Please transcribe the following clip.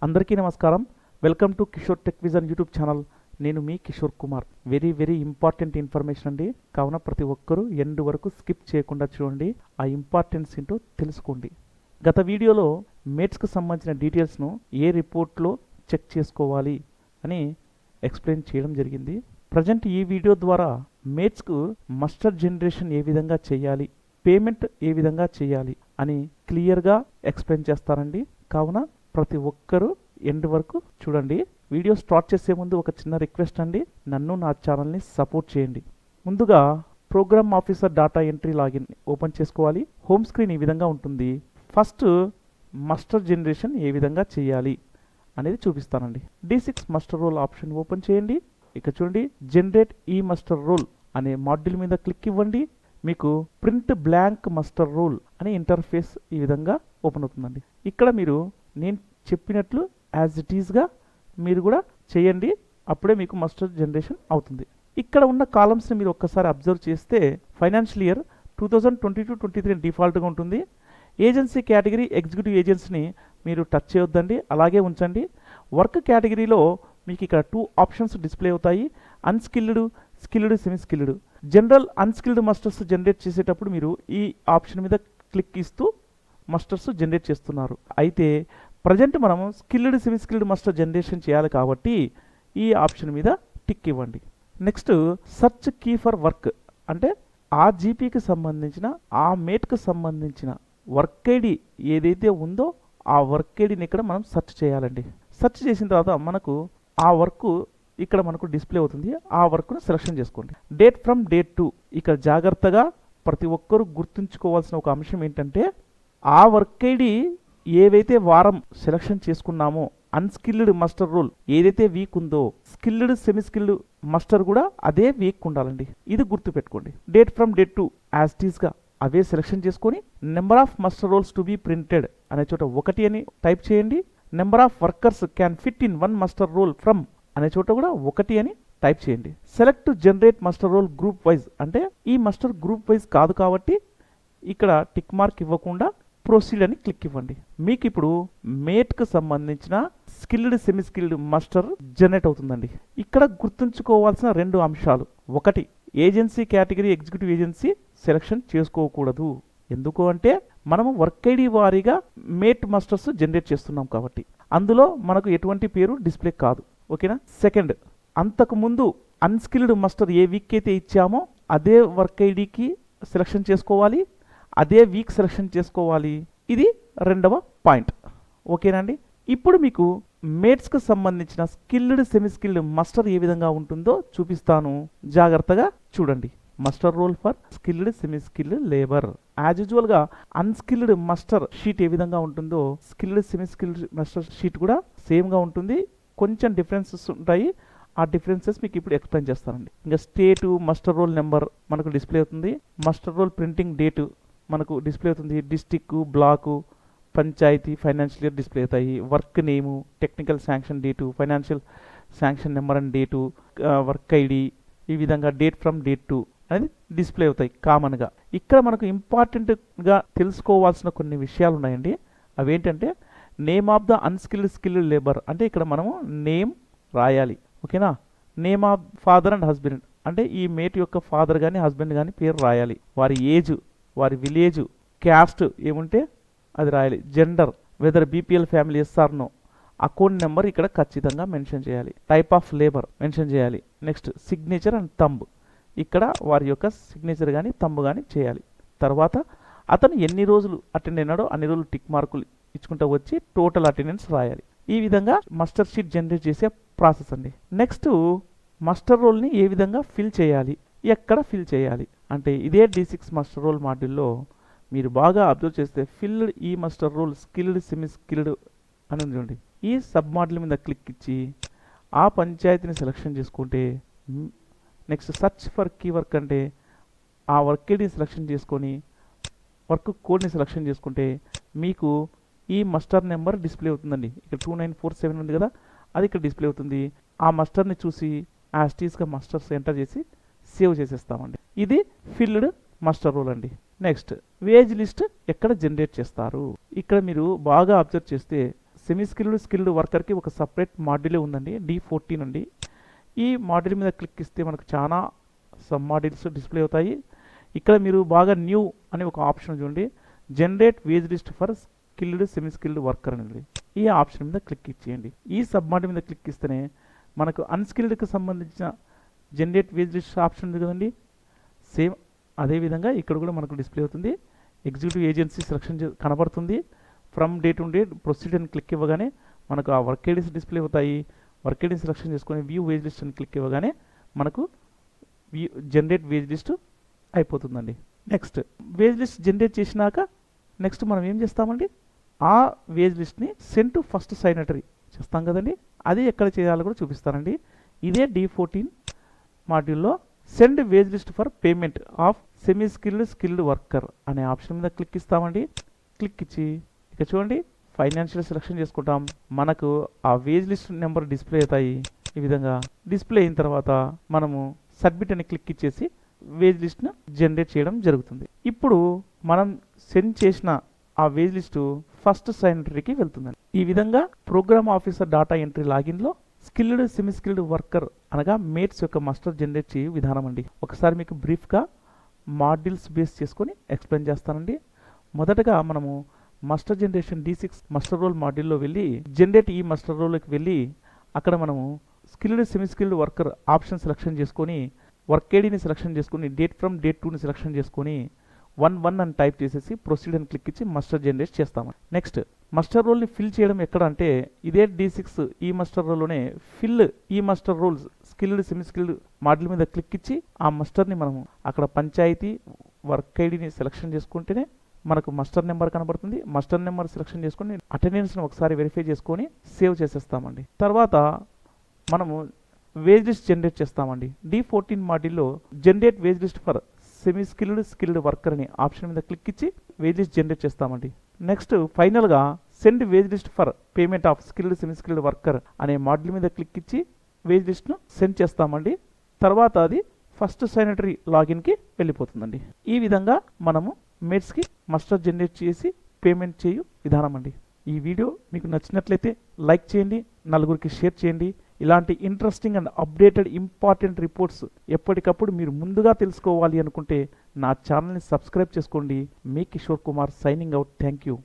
అందరికీ నమస్కారం. Welcome to KishoreTechVision YouTube channel. నేను మీ Kishore Kumar. Very important information అండి. కావున ప్రతి ఒక్కరూ ఎండ్ వరకు స్కిప్ చేయకుండా చూడండి. ఆ ఇంపార్టెన్స్ ఏంటో తెలుసుకోండి. గత వీడియోలో మేట్స్కి సంబంధించిన డీటెయిల్స్ను ఏ రిపోర్ట్లో చెక్ చేసుకోవాలి అని ఎక్స్ప్లెయిన్ చేయడం జరిగింది. ప్రజెంట్ ఈ వీడియో ద్వారా మేట్స్కు మస్టర్ జనరేషన్ ఏ విధంగా చేయాలి, పేమెంట్ ఏ విధంగా చేయాలి అని క్లియర్గా ఎక్స్ప్లెయిన్ చేస్తానండి. కావున ప్రతి ఒక్కరూ ఎండ్ వరకు చూడండి. వీడియో స్టార్ట్ చేసే ముందు ఒక చిన్న రిక్వెస్ట్ అండి, నన్ను నా ఛానల్ని సపోర్ట్ చేయండి. ముందుగా program officer data entry login open చేసుకోవాలి. హోమ్ స్క్రీన్ ఈ విధంగా ఉంటుంది. ఫస్ట్ మాస్టర్ జనరేషన్ ఏ విధంగా చేయాలి అనేది చూపిస్తానండి. D6 master role option open చేయండి. ఇక చూడండి, జనరేట్ ఈ మాస్టర్ రోల్ అనే మాడ్యూల్ మీద క్లిక్ ఇవ్వండి. మీకు ప్రింట్ బ్లాంక్ మాస్టర్ రోల్ అనే ఇంటర్ఫేస్ ఈ విధంగా ఓపెన్ అవుతుందండి. ఇక్కడ మీరు నేను చెప్పినట్లు యాజ్ ఇట్ ఈస్గా మీరు కూడా చేయండి. అప్పుడే మీకు మాస్టర్ జనరేషన్ అవుతుంది. ఇక్కడ ఉన్న కాలమ్స్ని మీరు ఒక్కసారి అబ్జర్వ్ చేస్తే ఫైనాన్షియల్ ఇయర్ 2022-23 డిఫాల్ట్గా ఉంటుంది. ఏజెన్సీ కేటగిరీ ఎగ్జిక్యూటివ్ ఏజెన్సీని మీరు టచ్ చేయొద్దండి, అలాగే ఉంచండి. వర్క్ కేటగిరీలో మీకు ఇక్కడ 2 ఆప్షన్స్ డిస్ప్లే అవుతాయి, unskilled, skilled, semi skilled. General unskilled masters generate చేసేటప్పుడు మీరు ఈ ఆప్షన్ మీద క్లిక్ ఇస్తూ మాస్టర్స్ జనరేట్ చేస్తున్నారు. అయితే ప్రజెంట్ మనం skilled, semi skilled master generation చేయాలి కాబట్టి ఈ ఆప్షన్ మీద టిక్ ఇవ్వండి. Next search key for work అంటే ఆ జీపీకి సంబంధించిన, ఆ మేట్కి సంబంధించిన వర్క్ ఐడి ఏదైతే ఉందో ఆ వర్క్ ఐడిని ఇక్కడ మనం సెర్చ్ చేయాలండి. సెర్చ్ చేసిన తర్వాత మనకు ఆ వర్క్ ఇక్కడ మనకు డిస్ప్లే అవుతుంది. ఆ వర్క్ను సెలెక్షన్ చేసుకోండి. డేట్ ఫ్రమ్ డేట్ టు, ఇక్కడ జాగ్రత్తగా ప్రతి ఒక్కరూ గుర్తుంచుకోవాల్సిన ఒక అంశం ఏంటంటే ఆ వర్క్ ఐడి ఏవైతే వారం సెలెక్షన్ చేసుకున్నామో అన్స్కిల్డ్ మాస్టర్ రోల్ ఏదైతే వీక్ ఉందో స్కిల్డ్, సెమీ స్కిల్డ్ మాస్టర్ కూడా అదే వీక్ ఉండాలండి. ఇది గుర్తుపెట్టుకోండి. Date from date to as it ఈస్గా అవే సెలెక్షన్ చేసుకొని number of master rolls to be printed అనే చోట 1 అని టైప్ చేయండి. Number of workers can fit in 1 master roll from అనే చోట కూడా 1 అని టైప్ చేయండి. Select generate master roll group wise అంటే ఈ మాస్టర్ గ్రూప్ వైజ్ కాదు కాబట్టి ఇక్కడ టిక్ మార్క్ ఇవ్వకుండా ప్రొసీడ్ అని క్లిక్ ఇవ్వండి. మీకు ఇప్పుడు మేట్కి సంబంధించిన skilled, semi skilled master generate అవుతుందండి. ఇక్కడ గుర్తుంచుకోవాల్సిన 2 అంశాలు. 1, agency category executive agency selection చేసుకోకూడదు. ఎందుకు అంటే మనము వర్క్ ఐడి వారీగా మేట్ మాస్టర్స్ జనరేట్ చేస్తున్నాం కాబట్టి అందులో మనకు ఎటువంటి పేరు డిస్ప్లే కాదు. ఓకేనా. సెకండ్, అంతకుముందు అన్స్కిల్డ్ మాస్టర్ ఏ వీక్ అయితే ఇచ్చామో అదే వర్క్ ఐడికి సెలెక్షన్ చేసుకోవాలి, అదే వీక్ సెలెక్షన్ చేసుకోవాలి. ఇది 2వ పాయింట్. ఓకేనండి. ఇప్పుడు మీకు మేట్స్కి సంబంధించిన స్కిల్డ్, సెమీ స్కిల్డ్ మాస్టర్ ఏ విధంగా ఉంటుందో చూపిస్తాను, జాగ్రత్తగా చూడండి. Master roll for skilled, semi skilled labour. As యూజువల్గా అన్స్కిల్డ్ మాస్టర్ షీట్ ఏ విధంగా ఉంటుందో skilled, semi skilled master sheet కూడా సేమ్గా ఉంటుంది. కొంచెం డిఫరెన్సెస్ ఉంటాయి. ఆ డిఫరెన్సెస్ మీకు ఇప్పుడు ఎక్స్ప్లెయిన్ చేస్తానండి. ఇంకా స్టేటు, మాస్టర్ రోల్ నెంబర్ మనకు డిస్ప్లే అవుతుంది. మాస్టర్ రోల్ ప్రింటింగ్ డేటు మనకు డిస్ప్లే అవుతుంది. District, block, panchayat, financial year display అవుతాయి. Work name, technical sanction date, financial sanction number and date, work ID, ఈ విధంగా డేట్ ఫ్రమ్ డేట్ టు అనేది display అవుతాయి కామన్గా. ఇక్కడ మనకు ఇంపార్టెంట్గా తెలుసుకోవాల్సిన కొన్ని విషయాలు ఉన్నాయండి. అవేంటంటే name of the unskilled skilled labour అంటే ఇక్కడ మనము నేమ్ రాయాలి. ఓకేనా. Name of father and husband అంటే ఈ మేట్ యొక్క ఫాదర్ కానీ హస్బెండ్ కానీ పేరు రాయాలి. వారి ఏజ్, వారి విలేజ్, క్యాస్ట్ ఏముంటే అది రాయాలి. Gender, whether BPL family yes or no. Account number ఇక్కడ ఖచ్చితంగా మెన్షన్ చేయాలి. టైప్ ఆఫ్ లేబర్ మెన్షన్ చేయాలి. నెక్స్ట్ సిగ్నేచర్ అండ్ థంబ్, ఇక్కడ వారి యొక్క సిగ్నేచర్ కానీ థంబ్ కానీ చేయాలి. తర్వాత అతను ఎన్ని రోజులు అటెండ్ అయినాడో అన్ని రోజులు టిక్ మార్కులు ఇచ్చుకుంటూ వచ్చి టోటల్ అటెండెన్స్ రాయాలి. ఈ విధంగా మాస్టర్ షీట్ జనరేట్ చేసే ప్రాసెస్ అండి. నెక్స్ట్ మాస్టర్ రోల్ని ఏ విధంగా ఫిల్ చేయాలి, ఎక్కడ ఫిల్ చేయాలి అంటే ఇదే D6 మాస్టర్ రోల్ మాడ్యూల్లో మీరు బాగా అబ్జర్వ్ చేస్తే ఫిల్డ్ ఈ master roll skilled, semi skilled అని ఉంది. ఈ సబ్ మాడ్యూల్ మీద క్లిక్ ఇచ్చి ఆ పంచాయతీని సెలెక్షన్ చేసుకుంటే next search for key work అంటే ఆ వర్క్ ఐడిని సెలెక్షన్ చేసుకొని వర్క్ కోడ్ని సెలెక్షన్ చేసుకుంటే మీకు ఈ మాస్టర్ నెంబర్ డిస్ప్లే అవుతుందండి. ఇక్కడ 2947 ఉంది కదా, అది ఇక్కడ డిస్ప్లే అవుతుంది. ఆ మాస్టర్ని చూసి యాస్టీస్గా మాస్టర్స్ ఎంటర్ చేసి సేవ్ చేసేస్తామండి. ఇది ఫిల్డ్ మాస్టర్ రోల్ అండి. నెక్స్ట్ వేజ్ లిస్ట్ ఎక్కడ జనరేట్ చేస్తారు. ఇక్కడ మీరు బాగా అబ్జర్వ్ చేస్తే సెమీ స్కిల్డ్ వర్కర్కి ఒక సపరేట్ మాడ్యూలే ఉందండి, D14 అండి. ఈ మాడ్యూల్ మీద క్లిక్ ఇస్తే మనకు చాలా సబ్ మాడ్యూల్స్ డిస్ప్లే అవుతాయి. ఇక్కడ మీరు బాగా న్యూ అనే ఒక ఆప్షన్ చూడండి, generate wage list for semi skilled worker అనేది. ఈ ఆప్షన్ మీద క్లిక్ ఇచ్చేయండి. ఈ సబ్ మాడ్యూల్ మీద క్లిక్ ఇస్తేనే మనకు అన్స్కిల్డ్కి సంబంధించిన జనరేట్ వేజ్ లిస్ట్ ఆప్షన్ ఉంది కదండి, సేమ్ అదేవిధంగా ఇక్కడ కూడా మనకు డిస్ప్లే అవుతుంది. ఎగ్జిక్యూటివ్ ఏజెన్సీ సెలక్షన్ కనబడుతుంది. From day to day proceed అని క్లిక్ ఇవ్వగానే మనకు ఆ వర్క్ ఐడీస్ డిస్ప్లే అవుతాయి. వర్క్ ఐడీ సెలక్షన్ చేసుకొని వ్యూ వేజ్ లిస్ట్ అని క్లిక్ ఇవ్వగానే మనకు జనరేట్ వేజ్ లిస్ట్ అయిపోతుందండి. నెక్స్ట్ వేజ్ లిస్ట్ జనరేట్ చేసినాక నెక్స్ట్ మనం ఏం చేస్తామండి, ఆ వేజ్ లిస్ట్ని సెండ్ టు ఫస్ట్ సైనటరీ చేస్తాం కదండి. అది ఎక్కడ చేయాలో కూడా చూపిస్తానండి. ఇదే D14 మాడ్యూల్లో send wage list for payment of semi skilled worker అనే ఆప్షన్ మీద క్లిక్ ఇస్తామండి. క్లిక్ ఇచ్చి ఇక చూడండి ఫైనాన్షియల్ సెలక్షన్ చేసుకుంటాం. మనకు ఆ వేజ్ లిస్ట్ నెంబర్ డిస్ప్లే అవుతాయి. ఈ విధంగా డిస్ప్లే అయిన తర్వాత మనము సబ్మిట్ అని క్లిక్ ఇచ్చేసి వేజ్ లిస్ట్ను జనరేట్ చేయడం జరుగుతుంది. ఇప్పుడు మనం సెండ్ చేసిన ఆ వేజ్ లిస్టు ఫస్ట్ సైనటరీకి వెళ్తుందండి. ఈ విధంగా ప్రోగ్రామ్ ఆఫీసర్ డాటా ఎంట్రీ లాగిన్లో సెమీ స్కిల్డ్ వర్కర్ అనగా మేట్స్ యొక్క మస్టర్ జనరేట్ చేయు విధానం అండి. ఒకసారి మీకు బ్రీఫ్గా మాడ్యూల్స్ బేస్ చేసుకొని ఎక్స్ప్లెయిన్ చేస్తానండి. మొదటగా మనము muster generation D6 muster role మాడ్యూల్లో వెళ్ళి జనరేట్ ఈ మస్టర్ రోల్కి వెళ్ళి అక్కడ మనము semi skilled worker option selection చేసుకొని వర్క్ ఐడీని సెలక్షన్ చేసుకొని డేట్ ఫ్రమ్ డేట్ 2ని సెలక్షన్ చేసుకొని 1 అని టైప్ చేసేసి ప్రొసీడ్ అని క్లిక్ ఇచ్చి మస్టర్ జనరేట్ చేస్తాము. నెక్స్ట్ మస్టర్ రోల్ని ఫిల్ చేయడం ఎక్కడ అంటే ఇదే D6 ఈ మస్టర్ రోల్లోనే ఫిల్ ఈ muster rolls semi skilled module మీద క్లిక్ ఇచ్చి ఆ మస్టర్ని మనము అక్కడ పంచాయతీ వర్క్ ఐడీని సెలక్షన్ చేసుకుంటేనే మనకు మస్టర్ నెంబర్ కనబడుతుంది. మస్టర్ నెంబర్ సెలక్షన్ చేసుకొని అటెండెన్స్ని ఒకసారి వెరిఫై చేసుకొని సేవ్ చేసేస్తామండి. తర్వాత మనము వేజ్ లిస్ట్ జనరేట్ చేస్తామండి. D14 మాడ్యూల్లో generate wage list for semi skilled worker అని ఆప్షన్ మీద క్లిక్ ఇచ్చి వేజ్ లిస్ట్ జనరేట్ చేస్తామండి. నెక్స్ట్ ఫైనల్గా send wage list for payment of semi skilled worker అనే మాడ్యూల్ మీద క్లిక్ ఇచ్చి వేజ్ లిస్ట్ను సెండ్ చేస్తామండి. తర్వాత అది ఫస్ట్ సైనటరీ లాగిన్కి వెళ్ళిపోతుందండి. ఈ విధంగా మనము మేట్స్కి మస్టర్ జనరేట్ చేసి పేమెంట్ చేయు విధానం అండి. ఈ వీడియో మీకు నచ్చినట్లయితే లైక్ చేయండి, నలుగురికి షేర్ చేయండి. ఇలాంటి interesting and updated important reports ఎప్పటికప్పుడు మీరు ముందుగా తెలుసుకోవాలి అనుకుంటే నా ఛానల్ని సబ్స్క్రైబ్ చేసుకోండి. మీ Kishore Kumar signing out. Thank you.